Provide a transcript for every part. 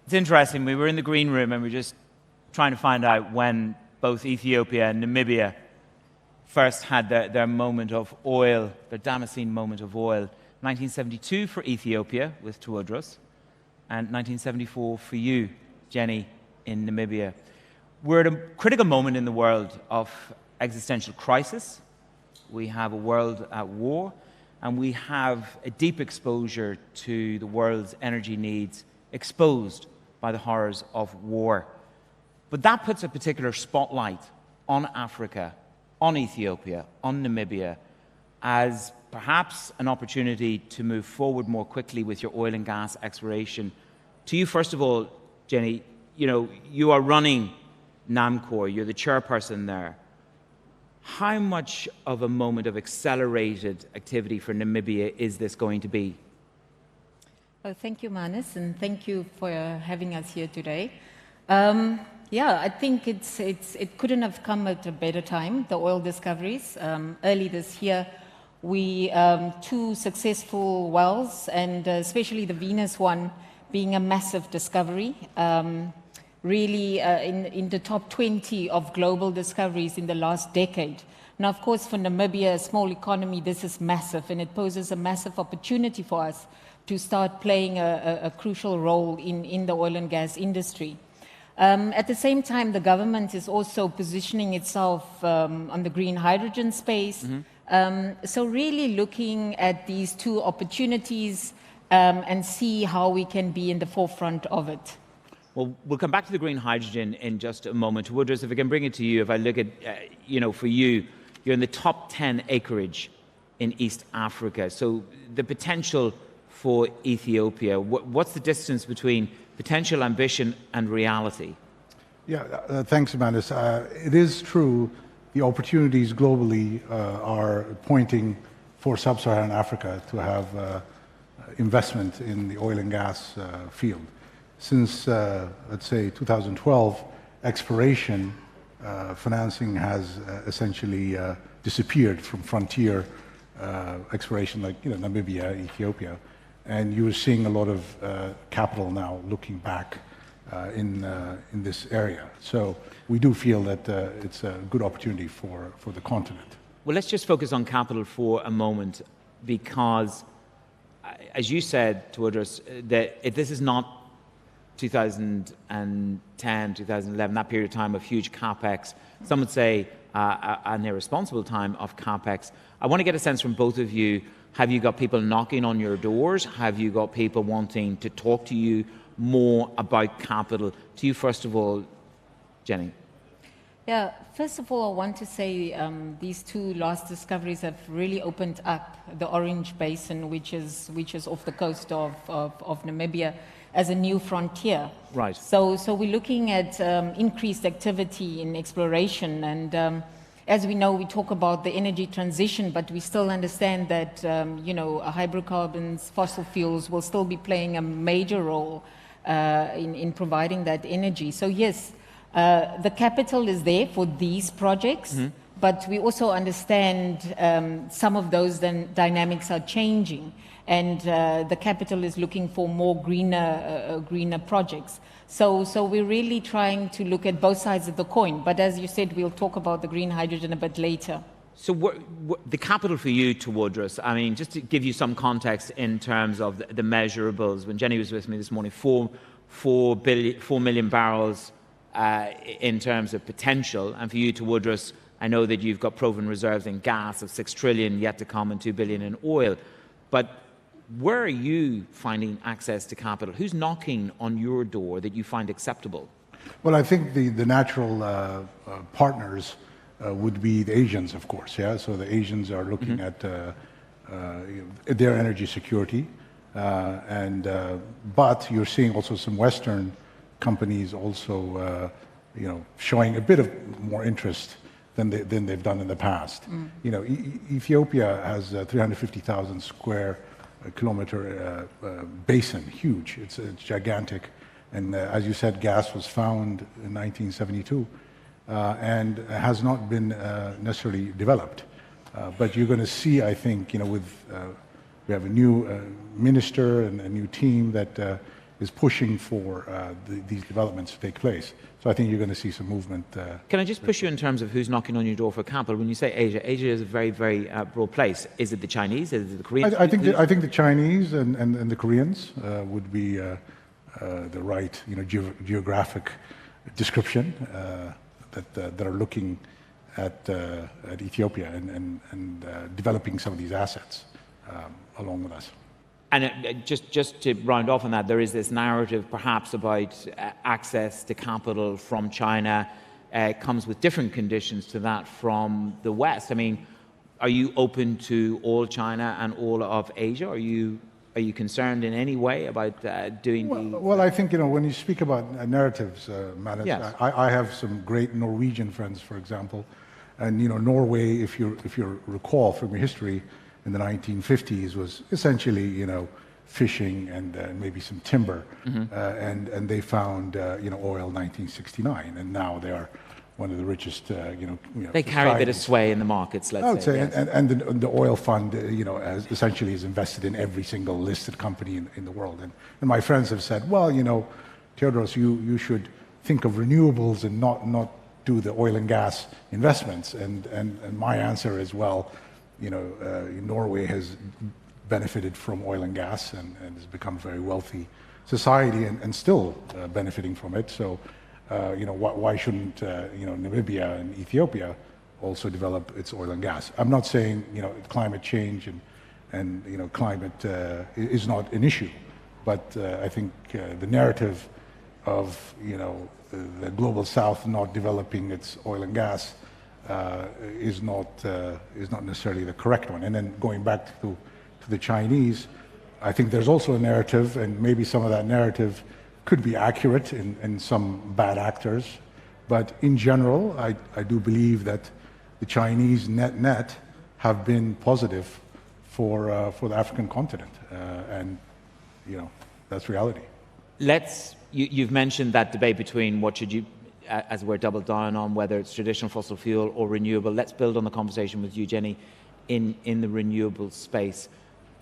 It's interesting, we were in the green room and we were just trying to find out when both Ethiopia and Namibia first had their moment of oil, their Damascene moment of oil. 1972 for Ethiopia with Tewodros, and 1974 for you, Jenny, in Namibia. We're at a critical moment in the world of existential crisis. We have a world at war, and we have a deep exposure to the world's energy needs exposed by the horrors of war. But that puts a particular spotlight on Africa, on Ethiopia, on Namibia, as perhaps an opportunity to move forward more quickly with your oil and gas exploration. To you, first of all, Jenny, you are running NAMCOR, you're the chairperson there. How much of a moment of accelerated activity for Namibia is this going to be? Oh, thank you, Manus, and thank you for having us here today. Yeah, I think it couldn't have come at a better time, the oil discoveries. Early this year, we 2 successful wells, and especially the Venus one being a massive discovery, really in the top 20 of global discoveries in the last decade. Now, of course, for Namibia, a small economy, this is massive, and it poses a massive opportunity for us to start playing a crucial role in the oil and gas industry. At the same time, the government is also positioning itself on the green hydrogen space. So really looking at these 2 opportunities and see how we can be in the forefront of it. Well, we'll come back to the green hydrogen in just a moment. Tewodros, if I can bring it to you, if I look at, for you, you're in the top 10 acreage in East Africa. So the potential for Ethiopia, what's the distance between potential ambition and reality? Yeah, thanks, Manus. It is true, the opportunities globally are pointing for sub-Saharan Africa to have investment in the oil and gas field. Since, let's say, 2012, exploration financing has essentially disappeared from frontier exploration like Namibia, Ethiopia. And you're seeing a lot of capital now looking back in this area. So we do feel that it's a good opportunity for the continent. Well, let's just focus on capital for a moment, because, as you said, Tewodros, that this is not 2010, 2011, that period of time of huge capex. Some would say an irresponsible time of capex. I want to get a sense from both of you. Have you got people knocking on your doors? Have you got people wanting to talk to you more about capital? To you, first of all, Jenny. Yeah, first of all, I want to say these 2 last discoveries have really opened up the Orange Basin, which is off the coast of Namibia, as a new frontier. Right. So we're looking at increased activity in exploration, and as we know, we talk about the energy transition, but we still understand that hydrocarbons, fossil fuels will still be playing a major role in providing that energy. So yes, the capital is there for these projects, but we also understand some of those dynamics are changing, and the capital is looking for more greener projects. So we're really trying to look at both sides of the coin. But as you said, we'll talk about the green hydrogen a bit later. So the capital for you, Tewodros, I mean, just to give you some context in terms of the measurables, when Jenny was with me this morning, 4 million barrels in terms of potential. And for you, Tewodros, I know that you've got proven reserves in gas of 6 trillion yet to come and 2 billion in oil. But where are you finding access to capital? Who's knocking on your door that you find acceptable? Well, I think the natural partners would be the Asians, of course. Yeah, so the Asians are looking at their energy security, but you're seeing also some Western companies also, showing a bit of more interest than they've done in the past. Ethiopia has 350,000 square kilometer basin, huge. It's gigantic, and as you said, gas was found in 1972 and has not been necessarily developed. But you're going to see, I think, we have a new minister and a new team that is pushing for these developments to take place. So I think you're going to see some movement. Can I just push you in terms of who's knocking on your door for capital? When you say Asia, Asia is a very, very broad place. Is it the Chinese? Is it the Koreans? I think the Chinese and the Koreans would be the right geographic description that are looking at Ethiopia and developing some of these assets along with us. And just to round off on that, there is this narrative perhaps about access to capital from China comes with different conditions to that from the West. I mean, are you open to all China and all of Asia? Are you concerned in any way about doing Well, I think, when you speak about narratives, Manus, yes. I have some great Norwegian friends, for example. And, Norway, if you recall from your history, in the 1950s was essentially, fishing and maybe some timber. And they found, oil in 1969. And now they are one of the richest, They carry a bit of sway in the markets, let's say. I would say, yes. and the oil fund, essentially is invested in every single listed company in the world. And my friends have said, well, Tewodros, you should think of renewables and not do the oil and gas investments. And my answer is, well, Norway has benefited from oil and gas and has become a very wealthy society and still benefiting from it. So, why shouldn't Namibia and Ethiopia also develop its oil and gas? I'm not saying climate change and climate is not an issue, but I think the narrative of the global South not developing its oil and gas is not necessarily the correct one. And then going back to the Chinese, I think there's also a narrative, and maybe some of that narrative could be accurate in some bad actors, but in general, I do believe that the Chinese net have been positive for the African continent, and that's reality. You've mentioned that debate between what should you, as we're double down on, whether it's traditional fossil fuel or renewable. Let's build on the conversation with you, Jenny, in the renewable space.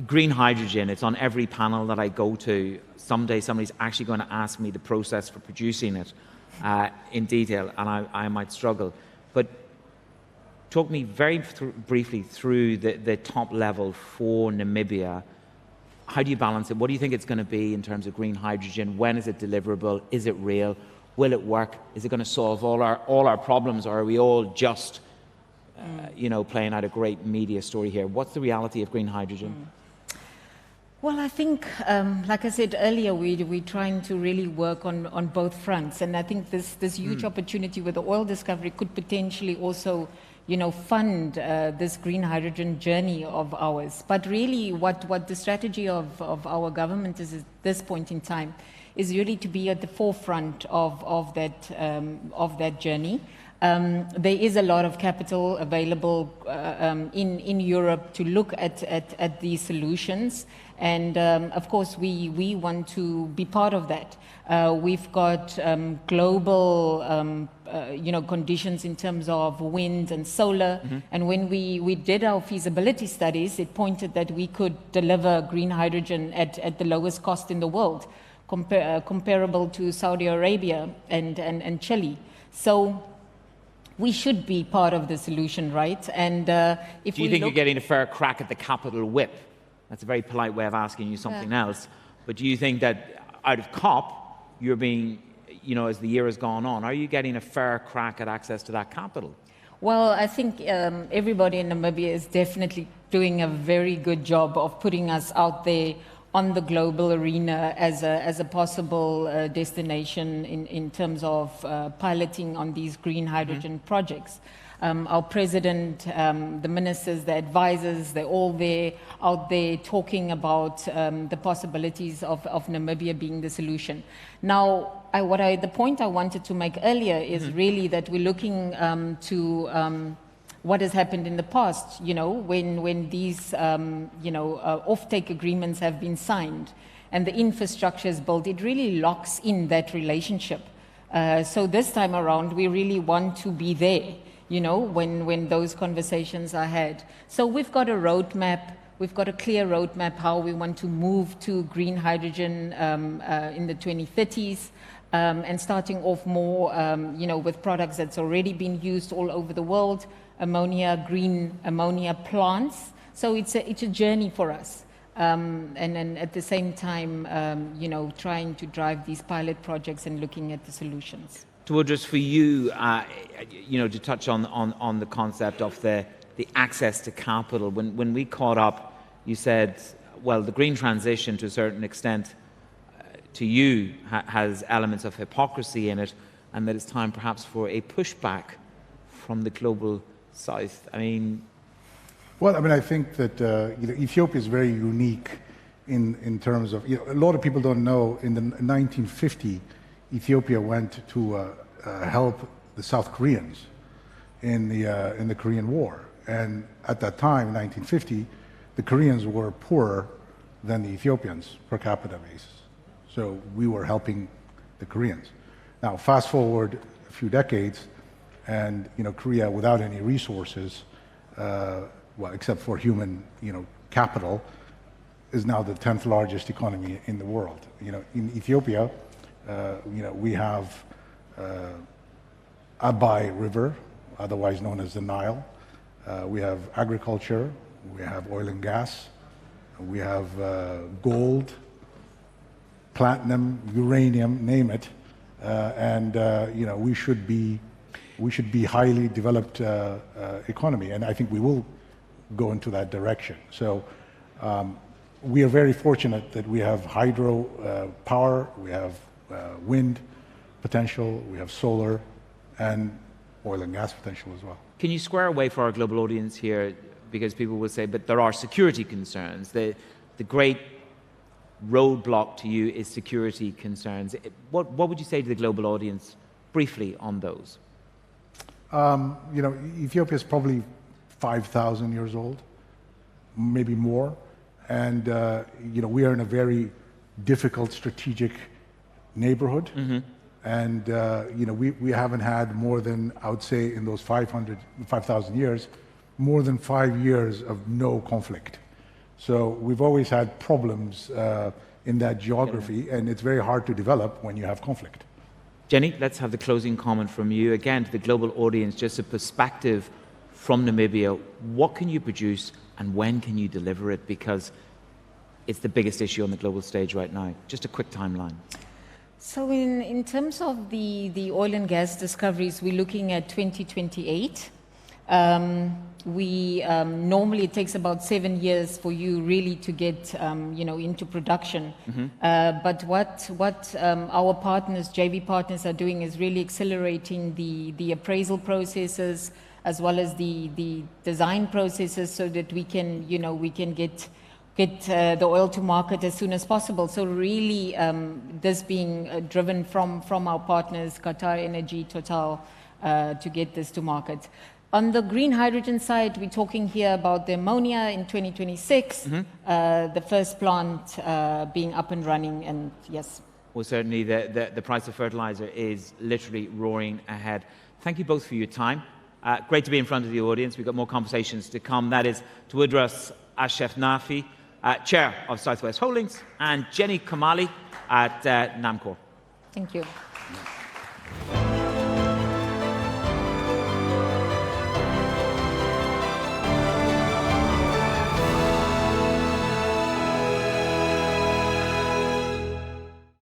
Green hydrogen, it's on every panel that I go to. Someday somebody's actually going to ask me the process for producing it in detail, and I might struggle. But talk me very briefly through the top level for Namibia. How do you balance it? What do you think it's going to be in terms of green hydrogen? When is it deliverable? Is it real? Will it work? Is it going to solve all our problems, or are we all just, playing out a great media story here? What's the reality of green hydrogen? Well, I think, like I said earlier, we're trying to really work on both fronts, and I think this huge opportunity with the oil discovery could potentially also, fund this green hydrogen journey of ours. But really, what the strategy of our government is at this point in time is really to be at the forefront of that journey. There is a lot of capital available in Europe to look at these solutions, and of course we want to be part of that. We've got global conditions in terms of wind and solar, and when we did our feasibility studies, it pointed that we could deliver green hydrogen at the lowest cost in the world, comparable to Saudi Arabia and Chile. So we should be part of the solution, right? And if do you think you're getting a fair crack at the capital whip? That's a very polite way of asking you something else. But do you think that out of COP, you're being, as the year has gone on, are you getting a fair crack at access to that capital? Well, I think everybody in Namibia is definitely doing a very good job of putting us out there on the global arena as a possible destination in terms of piloting on these green hydrogen projects. Our president, the ministers, the advisors, they're all there, out there talking about the possibilities of Namibia being the solution. Now, the point I wanted to make earlier is really that we're looking to what has happened in the past, when these, offtake agreements have been signed and the infrastructure is built, it really locks in that relationship. So this time around, we really want to be there, when those conversations are had. So we've got a roadmap We've got a clear roadmap how we want to move to green hydrogen in the 2030s. And starting off more, with products that's already been used all over the world, ammonia, green ammonia plants. So it's a journey for us. And then at the same time, trying to drive these pilot projects and looking at the solutions. Tewodros, for you, to touch on the concept of the access to capital. When we caught up, you said, well, the green transition to a certain extent to you has elements of hypocrisy in it, and that it's time perhaps for a pushback from the global south. Well, I think that Ethiopia is very unique in terms of, a lot of people don't know, in the 1950, Ethiopia went to help the South Koreans in the Korean War. And at that time, 1950, the Koreans were poorer than the Ethiopians per capita basis. So we were helping the Koreans. Now, fast forward a few decades, and Korea, without any resources, except for human, capital, is now the 10th largest economy in the world. In Ethiopia, we have Abai River, otherwise known as the Nile. We have agriculture. We have oil and gas. We have gold, platinum, uranium, name it, and we should be highly developed economy, and I think we will go into that direction. So we are very fortunate that we have hydro power, we have wind potential, we have solar, and oil and gas potential as well. Can you square away for our global audience here, because people will say, but there are security concerns. The great roadblock to you is security concerns. What would you say to the global audience briefly on those? Ethiopia is probably 5,000 years old, maybe more. And, we are in a very difficult strategic neighborhood. Mm-hmm. And, we haven't had more than, I would say, in those 5,000 years, more than 5 years of no conflict. So we've always had problems in that geography, and it's very hard to develop when you have conflict. Jenny, let's have the closing comment from you. Again, to the global audience, just a perspective from Namibia. What can you produce and when can you deliver it? Because it's the biggest issue on the global stage right now. Just a quick timeline. So in terms of the oil and gas discoveries, we're looking at 2028. Normally it takes about 7 years for you really to get into production. Mm-hmm. But what our partners, JV partners, are doing is really accelerating the appraisal processes as well as the design processes, so that we can get the oil to market as soon as possible. So really, this being driven from our partners, Qatar Energy, Total, to get this to market. On the green hydrogen side, we're talking here about the ammonia in 2026, mm-hmm. The first plant being up and running, and yes. Well, certainly the price of fertilizer is literally roaring ahead. Thank you both for your time. Great to be in front of the audience. We've got more conversations to come. That is Tewodros Ashenafi, Chair of Southwest Holdings, and Jenny Comalie at Namcor. Thank you.